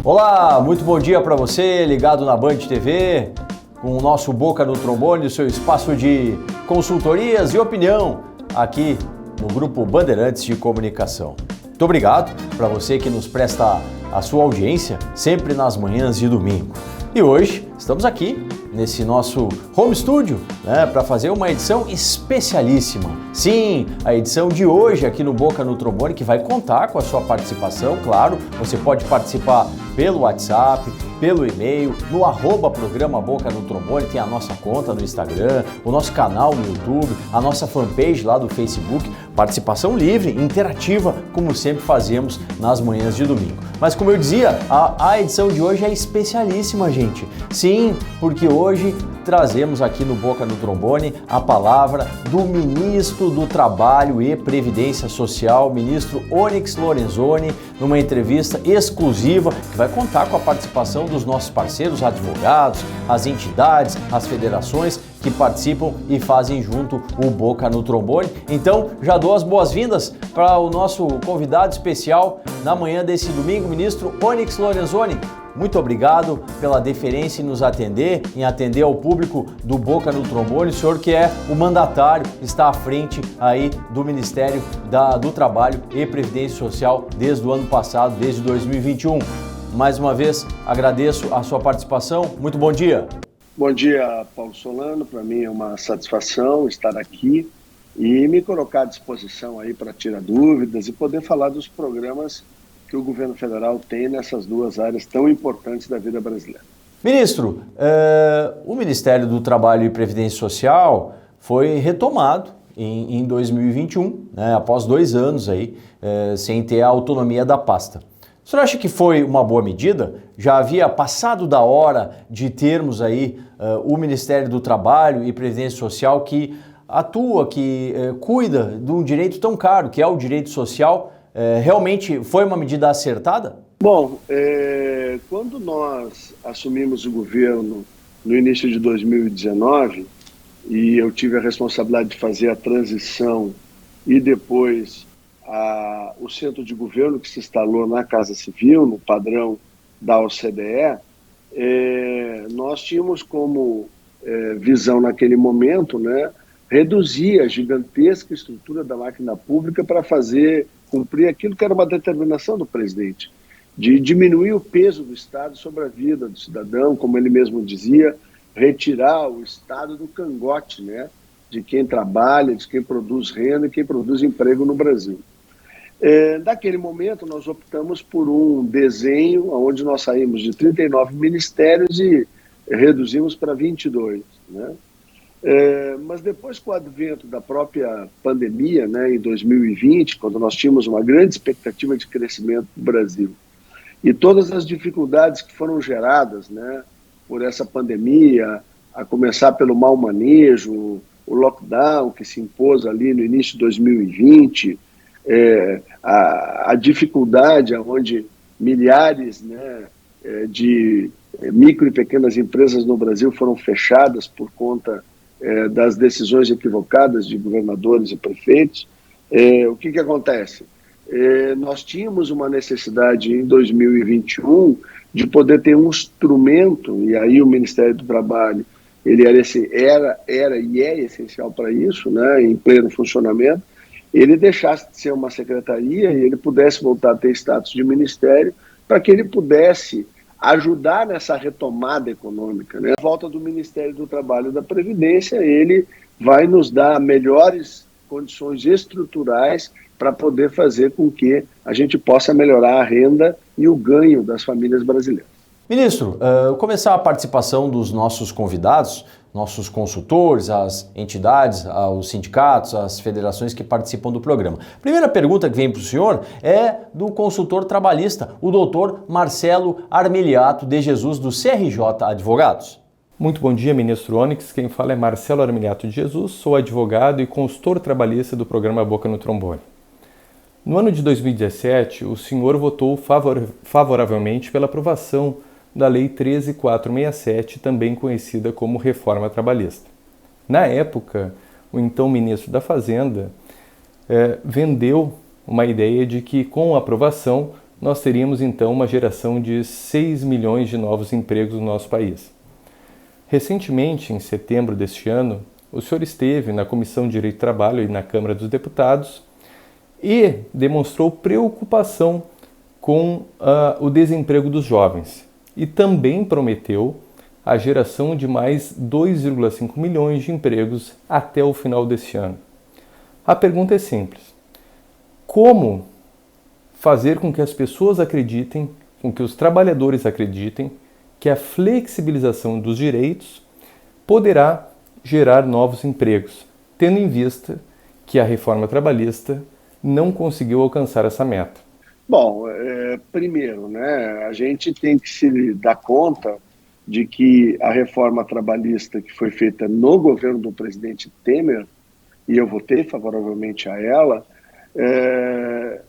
Olá, muito bom dia para você, ligado na Band TV, com o nosso Boca no Trombone, o seu espaço de consultorias e opinião aqui no Grupo Bandeirantes de Comunicação. Muito obrigado para você que nos presta a sua audiência sempre nas manhãs de domingo. E hoje estamos aqui nesse nosso home studio, para fazer uma edição especialíssima. Sim, a edição de hoje aqui no Boca no Trombone, que vai contar com a sua participação, claro. Você pode participar pelo WhatsApp, pelo e-mail, no @programa Boca no Trombone, tem a nossa conta no Instagram, o nosso canal no YouTube, a nossa fanpage lá do Facebook. Participação livre, interativa, como sempre fazemos nas manhãs de domingo. Mas como eu dizia, a edição de hoje é especialíssima, gente. Sim, porque hoje trazemos aqui no Boca no Trombone a palavra do ministro do Trabalho e Previdência Social, ministro Onyx Lorenzoni, numa entrevista exclusiva que vai contar com a participação dos nossos parceiros, advogados, as entidades, as federações que participam e fazem junto o Boca no Trombone. Então, já dou as boas-vindas para o nosso convidado especial na manhã desse domingo, ministro Onyx Lorenzoni. Muito obrigado pela deferência em nos atender, em atender ao público do Boca no Trombone. O senhor que é o mandatário, está à frente aí do Ministério do Trabalho e Previdência Social desde o ano passado, desde 2021. Mais uma vez, agradeço a sua participação. Muito bom dia. Bom dia, Paulo Solano. Para mim é uma satisfação estar aqui e me colocar à disposição aí para tirar dúvidas e poder falar dos programas que o governo federal tem nessas duas áreas tão importantes da vida brasileira. Ministro, o Ministério do Trabalho e Previdência Social foi retomado em 2021, após 2 anos aí, sem ter a autonomia da pasta. O senhor acha que foi uma boa medida? Já havia passado da hora de termos aí o Ministério do Trabalho e Previdência Social que atua, que cuida de um direito tão caro, que é o direito social. Realmente foi uma medida acertada? Bom, quando nós assumimos o governo no início de 2019 e eu tive a responsabilidade de fazer a transição e depois o centro de governo que se instalou na Casa Civil, no padrão da OCDE, nós tínhamos como visão naquele momento, reduzir a gigantesca estrutura da máquina pública para cumprir aquilo que era uma determinação do presidente, de diminuir o peso do Estado sobre a vida do cidadão, como ele mesmo dizia, retirar o Estado do cangote, de quem trabalha, de quem produz renda e quem produz emprego no Brasil. Naquele momento, nós optamos por um desenho onde nós saímos de 39 ministérios e reduzimos para 22, mas depois, com o advento da própria pandemia, em 2020, quando nós tínhamos uma grande expectativa de crescimento do Brasil, e todas as dificuldades que foram geradas por essa pandemia, a começar pelo mau manejo, o lockdown que se impôs ali no início de 2020, a dificuldade onde milhares de micro e pequenas empresas no Brasil foram fechadas por conta das decisões equivocadas de governadores e prefeitos. O que acontece? Nós tínhamos uma necessidade em 2021 de poder ter um instrumento, e aí o Ministério do Trabalho ele era e é essencial para isso, em pleno funcionamento. Ele deixasse de ser uma secretaria e ele pudesse voltar a ter status de ministério para que ele pudesse ajudar nessa retomada econômica. A volta do Ministério do Trabalho e da Previdência, ele vai nos dar melhores condições estruturais para poder fazer com que a gente possa melhorar a renda e o ganho das famílias brasileiras. Ministro, começar a participação dos nossos convidados, nossos consultores, as entidades, os sindicatos, as federações que participam do programa. Primeira pergunta que vem para o senhor é do consultor trabalhista, o doutor Marcelo Armiliato de Jesus, do CRJ Advogados. Muito bom dia, ministro Onyx. Quem fala é Marcelo Armiliato de Jesus, sou advogado e consultor trabalhista do programa Boca no Trombone. No ano de 2017, o senhor votou favoravelmente pela aprovação da Lei 13.467, também conhecida como Reforma Trabalhista. Na época, o então ministro da Fazenda vendeu uma ideia de que, com a aprovação, nós teríamos então uma geração de 6 milhões de novos empregos no nosso país. Recentemente, em setembro deste ano, o senhor esteve na Comissão de Direito do Trabalho e na Câmara dos Deputados e demonstrou preocupação com o desemprego dos jovens e também prometeu a geração de mais 2,5 milhões de empregos até o final deste ano. A pergunta é simples: como fazer com que as pessoas acreditem, com que os trabalhadores acreditem que a flexibilização dos direitos poderá gerar novos empregos, tendo em vista que a reforma trabalhista não conseguiu alcançar essa meta? Bom, primeiro, né, a gente tem que se dar conta de que a reforma trabalhista que foi feita no governo do presidente Temer, e eu votei favoravelmente a ela,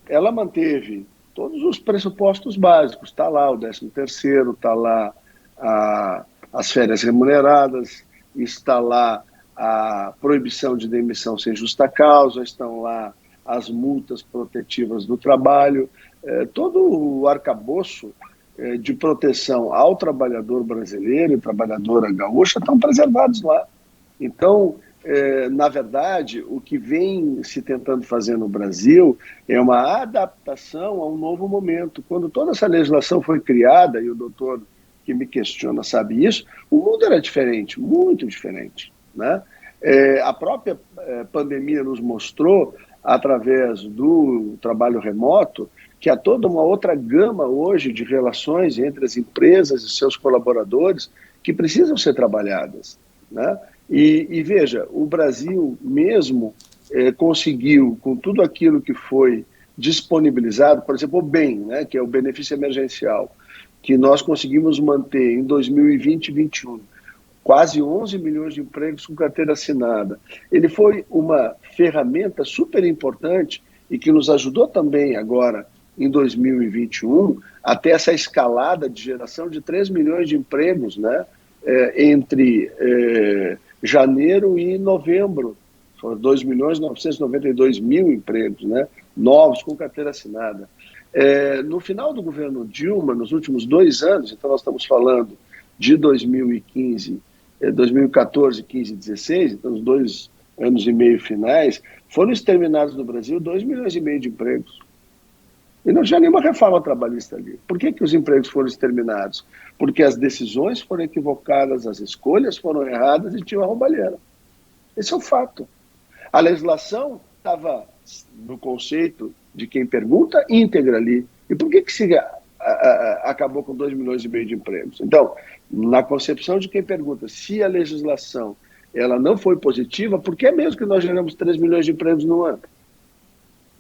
ela manteve todos os pressupostos básicos. Está lá o 13º, está lá as férias remuneradas, está lá a proibição de demissão sem justa causa, estão lá as multas protetivas do trabalho, todo o arcabouço de proteção ao trabalhador brasileiro e trabalhadora gaúcha estão preservados lá. Então, na verdade, o que vem se tentando fazer no Brasil é uma adaptação a um novo momento. Quando toda essa legislação foi criada, e o doutor que me questiona sabe isso, o mundo era diferente, muito diferente, né? A própria pandemia nos mostrou, através do trabalho remoto, que há toda uma outra gama hoje de relações entre as empresas e seus colaboradores que precisam ser trabalhadas, né? E veja, o Brasil mesmo conseguiu, com tudo aquilo que foi disponibilizado, por exemplo, o BEM, né, que é o benefício emergencial, que nós conseguimos manter em 2020 e 2021, quase 11 milhões de empregos com carteira assinada. Ele foi uma ferramenta super importante e que nos ajudou também agora, em 2021, até essa escalada de geração de 3 milhões de empregos, né, entre janeiro e novembro. Foram 2.992.000 empregos, né, novos com carteira assinada. No final do governo Dilma, nos últimos 2 anos, então nós estamos falando de 2015, 2014, 15 e 16, então os 2 anos e meio finais, foram exterminados no Brasil 2,5 milhões de empregos. E não tinha nenhuma reforma trabalhista ali. Por que os empregos foram exterminados? Porque as decisões foram equivocadas, as escolhas foram erradas e tinha uma roubalheira. Esse é o fato. A legislação estava no conceito de quem pergunta íntegra ali. E por que se acabou com 2,5 milhões de empregos? Então, na concepção de quem pergunta, se a legislação ela não foi positiva, por que é mesmo que nós geramos 3 milhões de empregos no ano?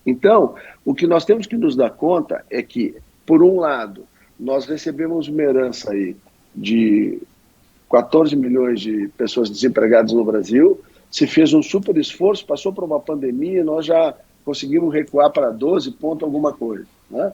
Então, o que nós temos que nos dar conta é que, por um lado, nós recebemos uma herança aí de 14 milhões de pessoas desempregadas no Brasil, se fez um super esforço, passou por uma pandemia, nós já conseguimos recuar para 12 ponto alguma coisa, né?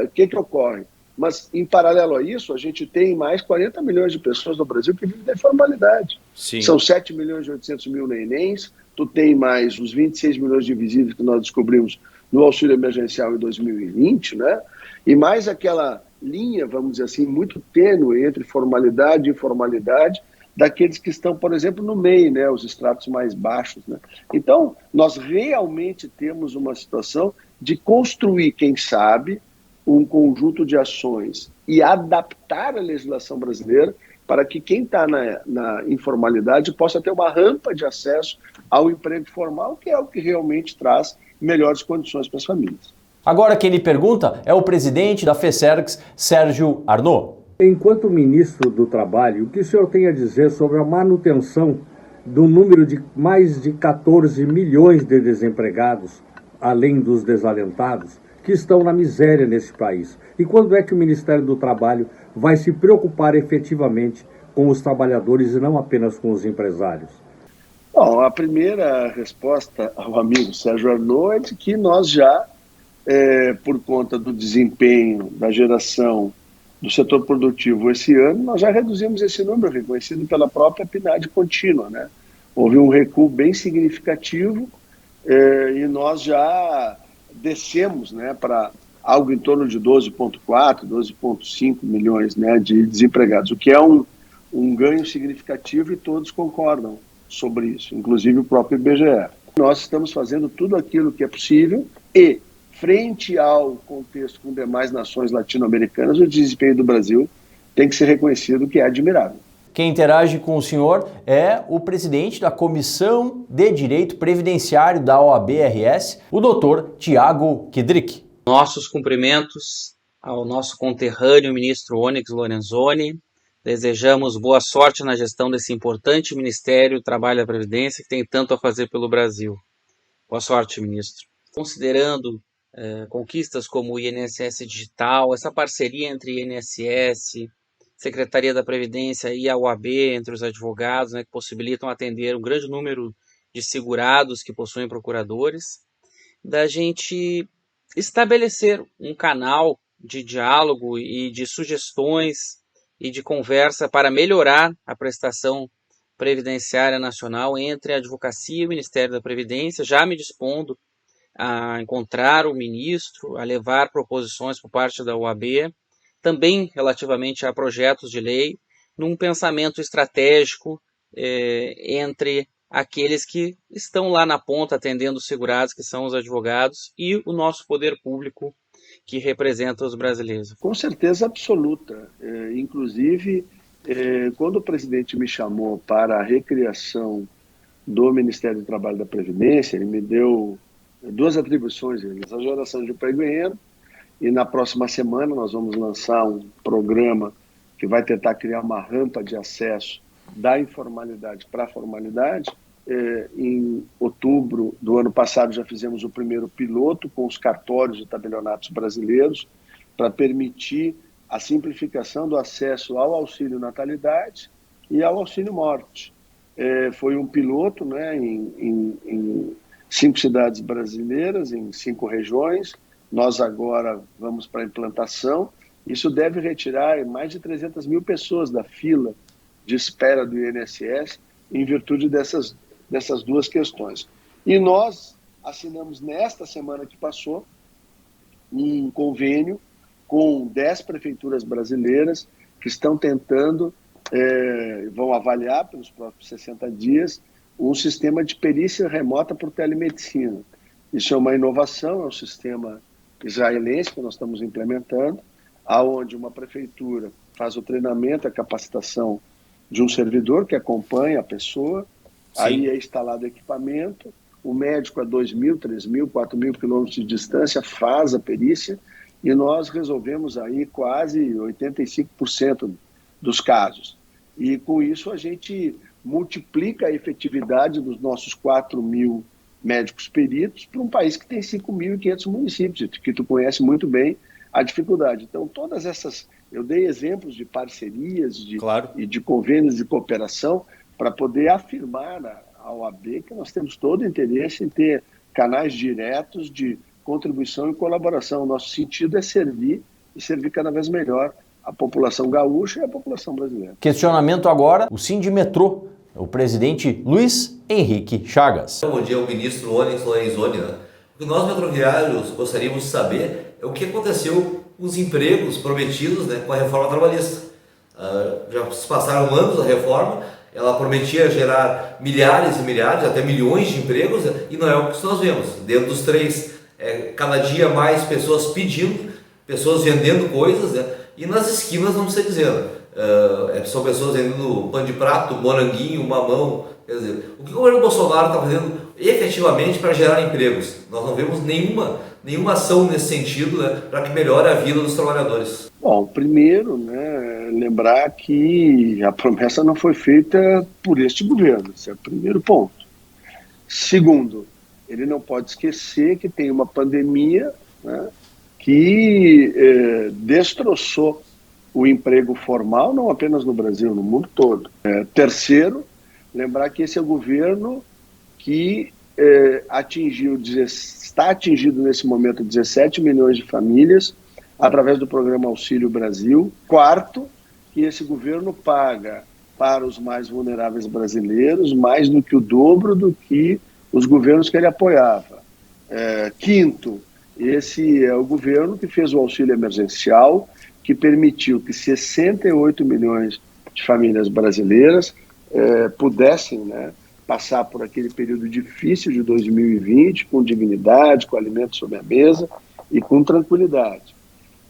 O que ocorre? Mas, em paralelo a isso, a gente tem mais 40 milhões de pessoas no Brasil que vivem da informalidade. Sim. São 7 milhões e 800 mil nenéns, tu tem mais os 26 milhões de invisíveis que nós descobrimos no auxílio emergencial em 2020, né? E mais aquela linha, vamos dizer assim, muito tênue entre formalidade e informalidade daqueles que estão, por exemplo, no meio, né? Os estratos mais baixos, né? Então, nós realmente temos uma situação de construir, quem sabe, um conjunto de ações e adaptar a legislação brasileira para que quem está na informalidade possa ter uma rampa de acesso ao emprego formal, que é o que realmente traz melhores condições para as famílias. Agora quem lhe pergunta é o presidente da FESERGS, Sérgio Arnaud. Enquanto ministro do Trabalho, o que o senhor tem a dizer sobre a manutenção do número de mais de 14 milhões de desempregados, além dos desalentados, que estão na miséria nesse país? E quando é que o Ministério do Trabalho vai se preocupar efetivamente com os trabalhadores e não apenas com os empresários? Bom, a primeira resposta ao amigo Sérgio Arnaud é de que nós já, por conta do desempenho da geração do setor produtivo esse ano, nós já reduzimos esse número, reconhecido pela própria PNAD contínua, né? Houve um recuo bem significativo e nós já descemos, né, para algo em torno de 12,4, 12,5 milhões, né, de desempregados, o que é um ganho significativo e todos concordam sobre isso, inclusive o próprio IBGE. Nós estamos fazendo tudo aquilo que é possível e, frente ao contexto com demais nações latino-americanas, o desempenho do Brasil tem que ser reconhecido, que é admirável. Quem interage com o senhor é o presidente da Comissão de Direito Previdenciário da OAB-RS, o doutor Tiago Kidrick. Nossos cumprimentos ao nosso conterrâneo ministro Onyx Lorenzoni. Desejamos boa sorte na gestão desse importante Ministério do Trabalho e da Previdência que tem tanto a fazer pelo Brasil. Boa sorte, ministro. Considerando conquistas como o INSS Digital, essa parceria entre INSS, Secretaria da Previdência e a OAB, entre os advogados, né, que possibilitam atender um grande número de segurados que possuem procuradores, da gente estabelecer um canal de diálogo e de sugestões e de conversa para melhorar a prestação previdenciária nacional entre a advocacia e o Ministério da Previdência, já me dispondo a encontrar o ministro, a levar proposições por parte da OAB, também relativamente a projetos de lei, num pensamento estratégico entre aqueles que estão lá na ponta atendendo os segurados, que são os advogados, e o nosso poder público, que representa os brasileiros. Com certeza absoluta. Inclusive, quando o presidente me chamou para a recriação do Ministério do Trabalho e da Previdência, ele me deu duas atribuições, a geração de emprego e renda, e na próxima semana nós vamos lançar um programa que vai tentar criar uma rampa de acesso da informalidade para a formalidade. Em outubro do ano passado já fizemos o primeiro piloto com os cartórios de tabelionatos brasileiros para permitir a simplificação do acesso ao auxílio natalidade e ao auxílio morte. Foi um piloto, né, em 5 cidades brasileiras, em 5 regiões. Nós agora vamos para a implantação. Isso deve retirar mais de 300 mil pessoas da fila de espera do INSS em virtude dessas duas questões. E nós assinamos nesta semana que passou um convênio com 10 prefeituras brasileiras que estão tentando, vão avaliar pelos próximos 60 dias, um sistema de perícia remota por telemedicina. Isso é uma inovação, é um sistema israelense que nós estamos implementando, aonde uma prefeitura faz o treinamento, a capacitação de um servidor que acompanha a pessoa. Sim. Aí é instalado equipamento, o médico a 2.000, 3.000, 4.000 quilômetros de distância faz a perícia e nós resolvemos aí quase 85% dos casos. E com isso a gente multiplica a efetividade dos nossos 4.000 médicos peritos para um país que tem 5.500 municípios, que tu conhece muito bem a dificuldade. Então, todas essas... Eu dei exemplos de parcerias claro. E de convênios de cooperação para poder afirmar à OAB que nós temos todo o interesse em ter canais diretos de contribuição e colaboração. O nosso sentido é servir e servir cada vez melhor a população gaúcha e a população brasileira. Questionamento agora, o Sindimetrô, o presidente Luiz Henrique Chagas. Bom dia ao ministro Onyx Lorenzoni. O que nós metroviários gostaríamos de saber é o que aconteceu com os empregos prometidos, né, com a reforma trabalhista. Já se passaram anos da reforma, ela prometia gerar milhares e milhares, até milhões de empregos, né, e não é o que nós vemos. Dentro dos 3, cada dia mais pessoas pedindo, pessoas vendendo coisas, né, e nas esquinas não precisa dizer. São pessoas vendendo pão de prato, moranguinho, mamão. Quer dizer, o que o governo Bolsonaro está fazendo efetivamente para gerar empregos? Nós não vemos nenhuma ação nesse sentido, né, para que melhore a vida dos trabalhadores. Bom, primeiro, né, lembrar que a promessa não foi feita por este governo, esse é o primeiro ponto. Segundo, ele não pode esquecer que tem uma pandemia, né, que destroçou o emprego formal, não apenas no Brasil, no mundo todo. Terceiro, lembrar que esse é o governo que está atingindo nesse momento 17 milhões de famílias através do programa Auxílio Brasil. Quarto, que esse governo paga para os mais vulneráveis brasileiros mais do que o dobro do que os governos que ele apoiava. Quinto, esse é o governo que fez o auxílio emergencial, que permitiu que 68 milhões de famílias brasileiras pudessem, né, passar por aquele período difícil de 2020 com dignidade, com alimento sobre a mesa e com tranquilidade.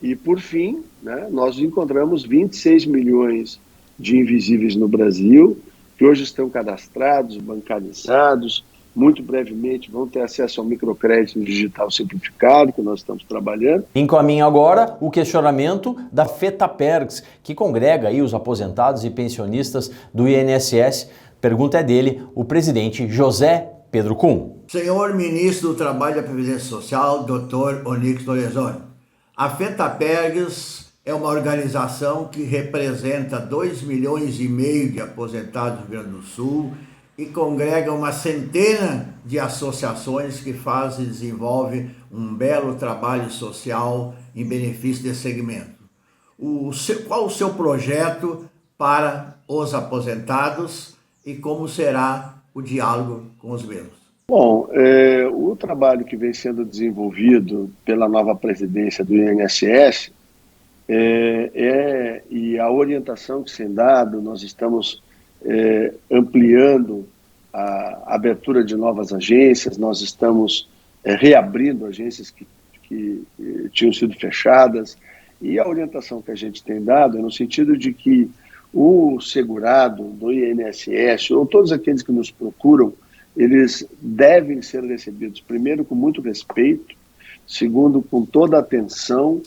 E, por fim, né, nós encontramos 26 milhões de invisíveis no Brasil, que hoje estão cadastrados, bancarizados, muito brevemente vão ter acesso ao microcrédito digital simplificado, que nós estamos trabalhando. Encaminha agora o questionamento da FETAPERGS, que congrega aí os aposentados e pensionistas do INSS. Pergunta é dele, o presidente José Pedro Kuhn. Senhor Ministro do Trabalho e da Previdência Social, Dr. Onyx Lorenzoni, a FETAPERGS é uma organização que representa 2,5 milhões de aposentados do Rio Grande do Sul e congrega uma centena de associações que fazem e desenvolvem um belo trabalho social em benefício desse segmento. Qual o seu projeto para os aposentados e como será o diálogo com os mesmos? Bom, o trabalho que vem sendo desenvolvido pela nova presidência do INSS e a orientação que tem dado, nós estamos ampliando a abertura de novas agências, nós estamos reabrindo agências que tinham sido fechadas, e a orientação que a gente tem dado é no sentido de que o segurado do INSS, ou todos aqueles que nos procuram, eles devem ser recebidos, primeiro, com muito respeito, segundo, com toda atenção,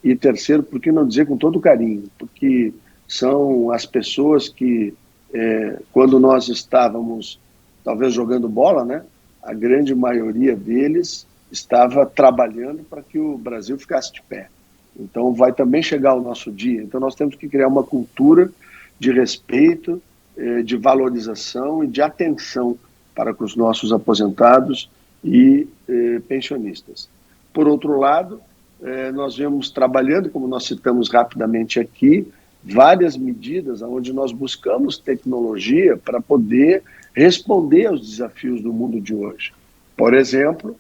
e terceiro, por que não dizer com todo carinho, porque são as pessoas que, quando nós estávamos, talvez jogando bola, né, a grande maioria deles estava trabalhando para que o Brasil ficasse de pé. Então vai também chegar o nosso dia, então nós temos que criar uma cultura de respeito, de valorização e de atenção para com os nossos aposentados e pensionistas. Por outro lado, nós vemos trabalhando, como nós citamos rapidamente aqui, várias medidas onde nós buscamos tecnologia para poder responder aos desafios do mundo de hoje. Por exemplo,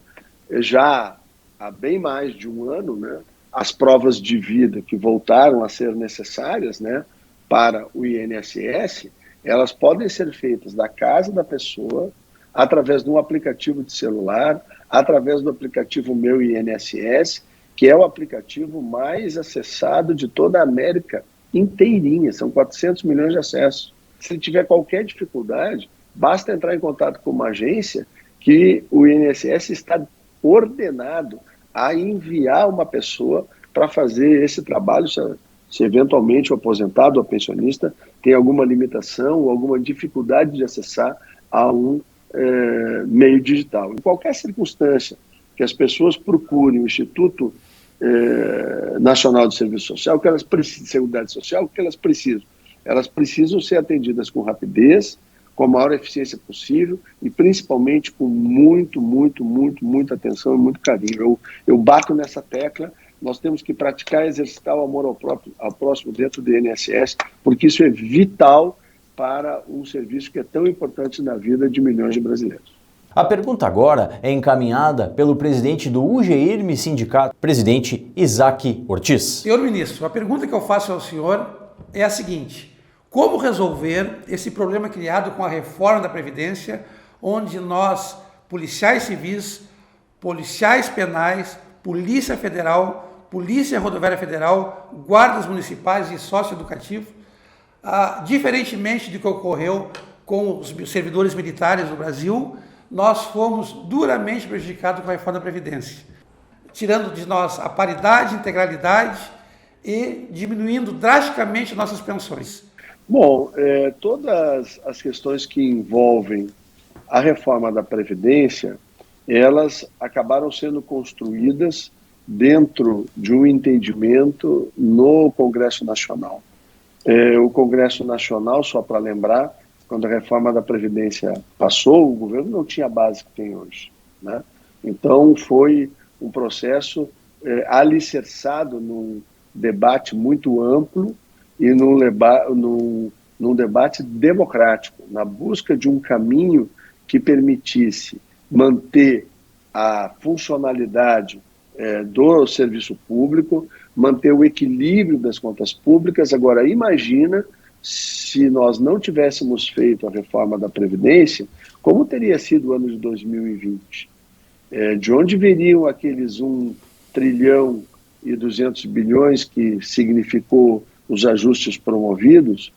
já há bem mais de um ano, né, as provas de vida que voltaram a ser necessárias, né, para o INSS, elas podem ser feitas da casa da pessoa, através de um aplicativo de celular, através do aplicativo Meu INSS, que é o aplicativo mais acessado de toda a América inteirinha, são 400 milhões de acessos. Se tiver qualquer dificuldade, basta entrar em contato com uma agência que o INSS está ordenado a enviar uma pessoa para fazer esse trabalho, se eventualmente o aposentado ou pensionista tem alguma limitação ou alguma dificuldade de acessar a um meio digital. Em qualquer circunstância que as pessoas procurem o Instituto Nacional de Serviço Social, que elas precisam, de Seguridade Social, o que elas precisam? Elas precisam ser atendidas com rapidez, com a maior eficiência possível e principalmente com muita atenção e muito carinho. Eu bato nessa tecla, nós temos que praticar e exercitar o amor ao próximo dentro do INSS, porque isso é vital para um serviço que é tão importante na vida de milhões de brasileiros. A pergunta agora é encaminhada pelo presidente do UGIRME Sindicato, presidente Isaac Ortiz. Senhor ministro, a pergunta que eu faço ao senhor é a seguinte: como resolver esse problema criado com a reforma da Previdência, onde nós, policiais civis, policiais penais, Polícia Federal, Polícia Rodoviária Federal, guardas municipais e socioeducativo, diferentemente do que ocorreu com os servidores militares do Brasil, nós fomos duramente prejudicados com a reforma da Previdência, tirando de nós a paridade, integralidade e diminuindo drasticamente nossas pensões. Bom, todas as questões que envolvem a reforma da Previdência, elas acabaram sendo construídas dentro de um entendimento no Congresso Nacional. O Congresso Nacional, só para lembrar, quando a reforma da Previdência passou, o governo não tinha a base que tem hoje, né? Então foi um processo alicerçado num debate muito amplo e num debate democrático, na busca de um caminho que permitisse manter a funcionalidade do serviço público, manter o equilíbrio das contas públicas. Agora, imagina se nós não tivéssemos feito a reforma da Previdência, como teria sido o ano de 2020? De onde viriam aqueles 1 trilhão e 200 bilhões que significou os ajustes promovidos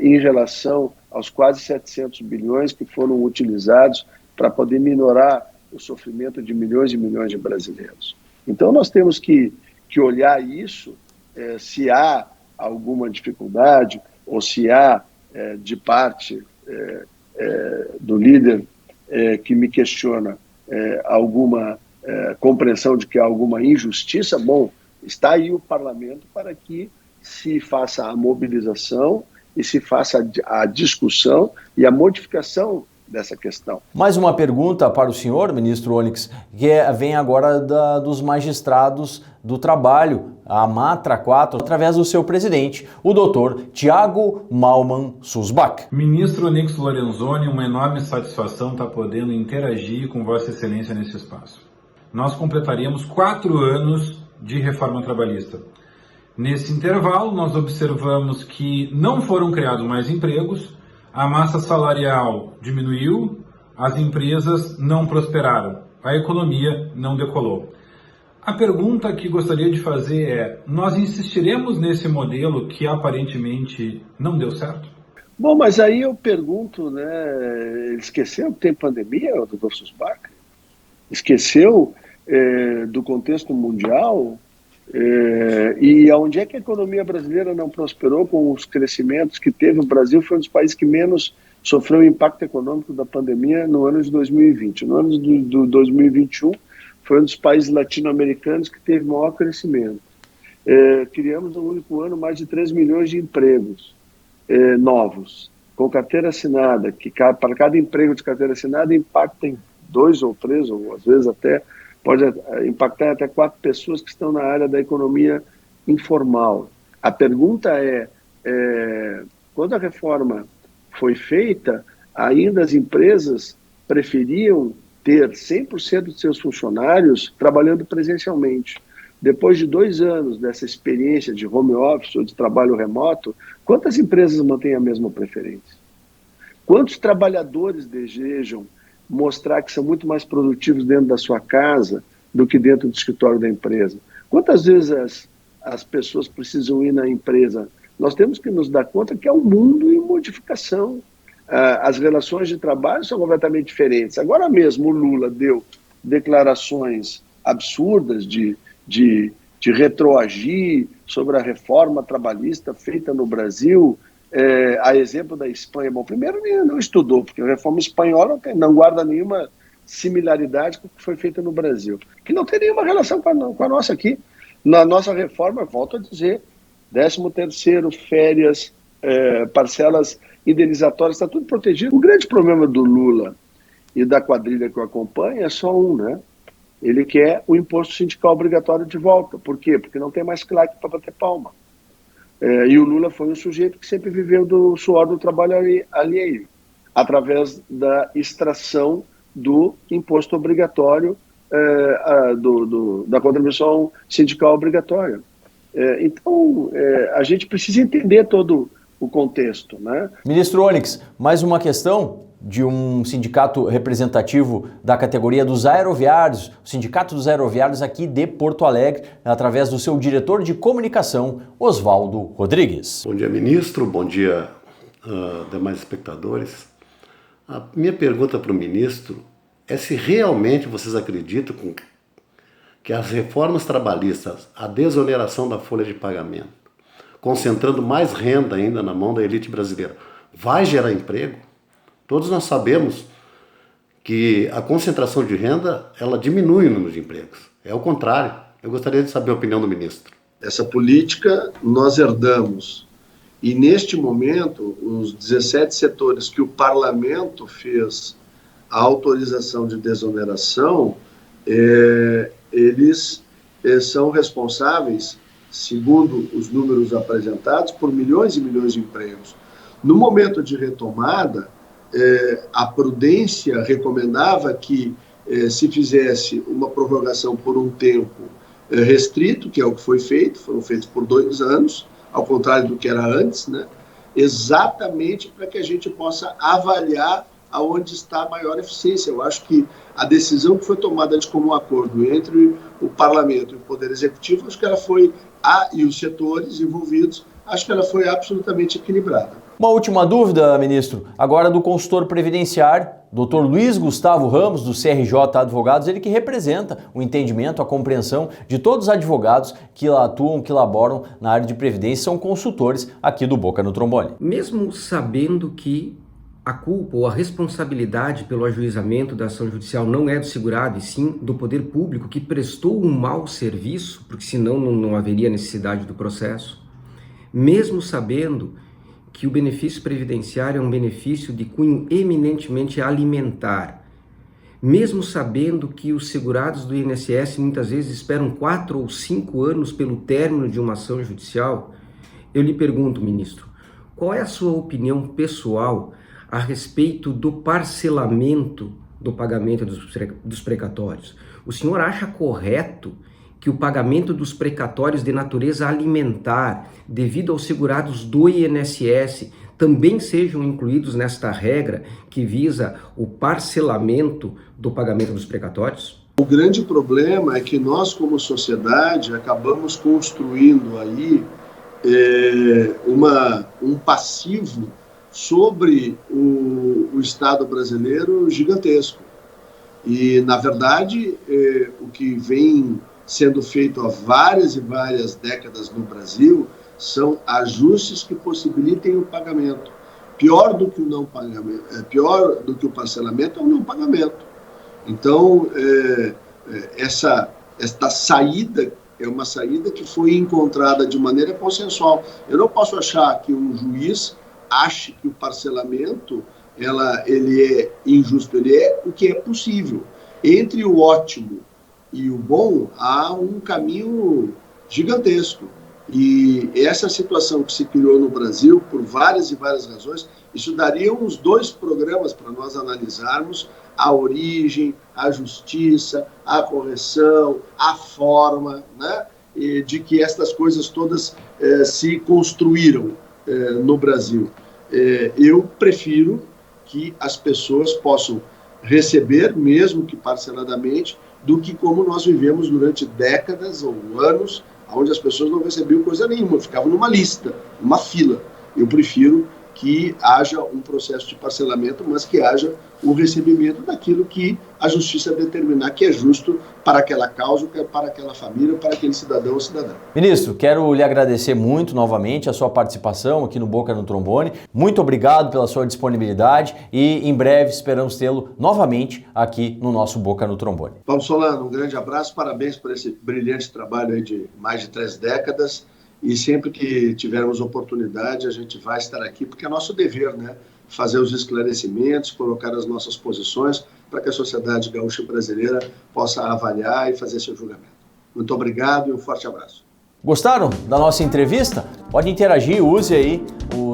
em relação aos quase 700 bilhões que foram utilizados para poder minorar o sofrimento de milhões e milhões de brasileiros? Então, nós temos que olhar isso, se há alguma dificuldade ou se há, de parte do líder que me questiona, alguma compreensão de que há alguma injustiça. Bom, está aí o parlamento para que se faça a mobilização e se faça a discussão e a modificação dessa questão. Mais uma pergunta para o senhor, ministro Onyx, que vem agora dos magistrados do trabalho, a Matra 4, através do seu presidente, o doutor Tiago Malman Susbach. Ministro Onyx Lorenzoni, uma enorme satisfação estar podendo interagir com Vossa Excelência nesse espaço. Nós completaríamos 4 anos de reforma trabalhista. Nesse intervalo, nós observamos que não foram criados mais empregos, a massa salarial diminuiu, as empresas não prosperaram, a economia não decolou. A pergunta que gostaria de fazer é: nós insistiremos nesse modelo que aparentemente não deu certo? Bom, mas aí eu pergunto, ele esqueceu que tem pandemia, o doutor Susbach? Esqueceu do contexto mundial? E onde é que a economia brasileira não prosperou com os crescimentos que teve? O Brasil foi um dos países que menos sofreu o impacto econômico da pandemia no ano de 2020. No ano de 2021, foi um dos países latino-americanos que teve maior crescimento. Criamos no único ano mais de 3 milhões de empregos novos, com carteira assinada, que para cada emprego de carteira assinada impacta em 2 ou 3, ou às vezes até pode impactar até 4 pessoas que estão na área da economia informal. A pergunta quando a reforma foi feita, ainda as empresas preferiam ter 100% de seus funcionários trabalhando presencialmente. Depois de 2 anos dessa experiência de home office ou de trabalho remoto, quantas empresas mantêm a mesma preferência? Quantos trabalhadores desejam mostrar que são muito mais produtivos dentro da sua casa do que dentro do escritório da empresa? Quantas vezes as pessoas precisam ir na empresa? Nós temos que nos dar conta que é um mundo em modificação. As relações de trabalho são completamente diferentes. Agora mesmo o Lula deu declarações absurdas de retroagir sobre a reforma trabalhista feita no Brasil, a exemplo da Espanha. Bom, primeiro ele não estudou, porque a reforma espanhola não guarda nenhuma similaridade com o que foi feita no Brasil, que não tem nenhuma relação com a nossa aqui. Na nossa reforma, volto a dizer, 13º, férias, parcelas indenizatórias, está tudo protegido. O grande problema do Lula e da quadrilha que o acompanha é só um, Ele quer o imposto sindical obrigatório de volta. Por quê? Porque não tem mais claque para bater palma. E o Lula foi um sujeito que sempre viveu do suor do trabalho alheio, através da extração do imposto obrigatório, da contribuição sindical obrigatória. Então, a gente precisa entender todo o contexto, Ministro Onyx, mais uma questão de um sindicato representativo da categoria dos aeroviários, o Sindicato dos Aeroviários aqui de Porto Alegre, através do seu diretor de comunicação, Oswaldo Rodrigues. Bom dia, ministro. Bom dia, demais espectadores. A minha pergunta para o ministro é se realmente vocês acreditam que as reformas trabalhistas, a desoneração da folha de pagamento, concentrando mais renda ainda na mão da elite brasileira, vai gerar emprego? Todos nós sabemos que a concentração de renda, ela diminui o número de empregos. É o contrário. Eu gostaria de saber a opinião do ministro. Essa política nós herdamos. E neste momento, os 17 setores que o parlamento fez a autorização de desoneração, eles são responsáveis, segundo os números apresentados, por milhões e milhões de empregos. No momento de retomada, a prudência recomendava que se fizesse uma prorrogação por um tempo restrito, que é o que foi feito, foram feitos por 2 anos, ao contrário do que era antes, né? Exatamente para que a gente possa avaliar aonde está a maior eficiência. Eu acho que a decisão que foi tomada de comum acordo entre o Parlamento e o Poder Executivo, acho que ela foi, e os setores envolvidos, acho que ela foi absolutamente equilibrada. Uma última dúvida, ministro, agora do consultor previdenciário, Dr. Luiz Gustavo Ramos, do CRJ Advogados, ele que representa o entendimento, a compreensão de todos os advogados que atuam, que laboram na área de previdência, são consultores aqui do Boca no Trombone. Mesmo sabendo que a culpa ou a responsabilidade pelo ajuizamento da ação judicial não é do segurado, e sim do poder público que prestou um mau serviço, porque senão não haveria necessidade do processo, mesmo sabendo que o benefício previdenciário é um benefício de cunho eminentemente alimentar, mesmo sabendo que os segurados do INSS muitas vezes esperam 4 ou 5 anos pelo término de uma ação judicial, eu lhe pergunto, ministro, qual é a sua opinião pessoal a respeito do parcelamento do pagamento dos precatórios? O senhor acha correto que o pagamento dos precatórios de natureza alimentar, devido aos segurados do INSS, também sejam incluídos nesta regra que visa o parcelamento do pagamento dos precatórios? O grande problema é que nós, como sociedade, acabamos construindo aí um passivo sobre o Estado brasileiro gigantesco. E, na verdade, o que vem sendo feito há várias e várias décadas no Brasil são ajustes que possibilitem o pagamento. Pior do que o não pagamento, pior do que o parcelamento é o não pagamento. Então, esta saída é uma saída que foi encontrada de maneira consensual. Eu não posso achar que um juiz ache que o parcelamento ele é injusto, ele é o que é possível. Entre o ótimo e o bom, há um caminho gigantesco. E essa situação que se criou no Brasil, por várias e várias razões, isso daria uns 2 programas para nós analisarmos a origem, a justiça, a correção, a forma, né, de que estas coisas todas se construíram no Brasil. Eu prefiro que as pessoas possam receber, mesmo que parceladamente, do que como nós vivemos durante décadas ou anos, onde as pessoas não recebiam coisa nenhuma, ficavam numa lista, numa fila. Eu prefiro que haja um processo de parcelamento, mas que haja o recebimento daquilo que a justiça determinar que é justo para aquela causa, para aquela família, para aquele cidadão ou cidadã. Ministro, quero lhe agradecer muito novamente a sua participação aqui no Boca no Trombone. Muito obrigado pela sua disponibilidade e em breve esperamos tê-lo novamente aqui no nosso Boca no Trombone. Paulo Solano, um grande abraço, parabéns por esse brilhante trabalho aí de mais de 3 décadas. E sempre que tivermos oportunidade, a gente vai estar aqui, porque é nosso dever, né? Fazer os esclarecimentos, colocar as nossas posições, para que a sociedade gaúcha brasileira possa avaliar e fazer seu julgamento. Muito obrigado e um forte abraço. Gostaram da nossa entrevista? Pode interagir, use aí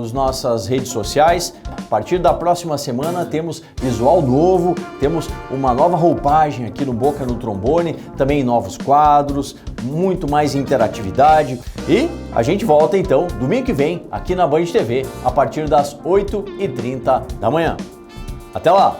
as nossas redes sociais. A partir da próxima semana temos visual novo, temos uma nova roupagem aqui no Boca no Trombone, também novos quadros, muito mais interatividade. E a gente volta então domingo que vem aqui na Band TV a partir das 8h30 da manhã. Até lá!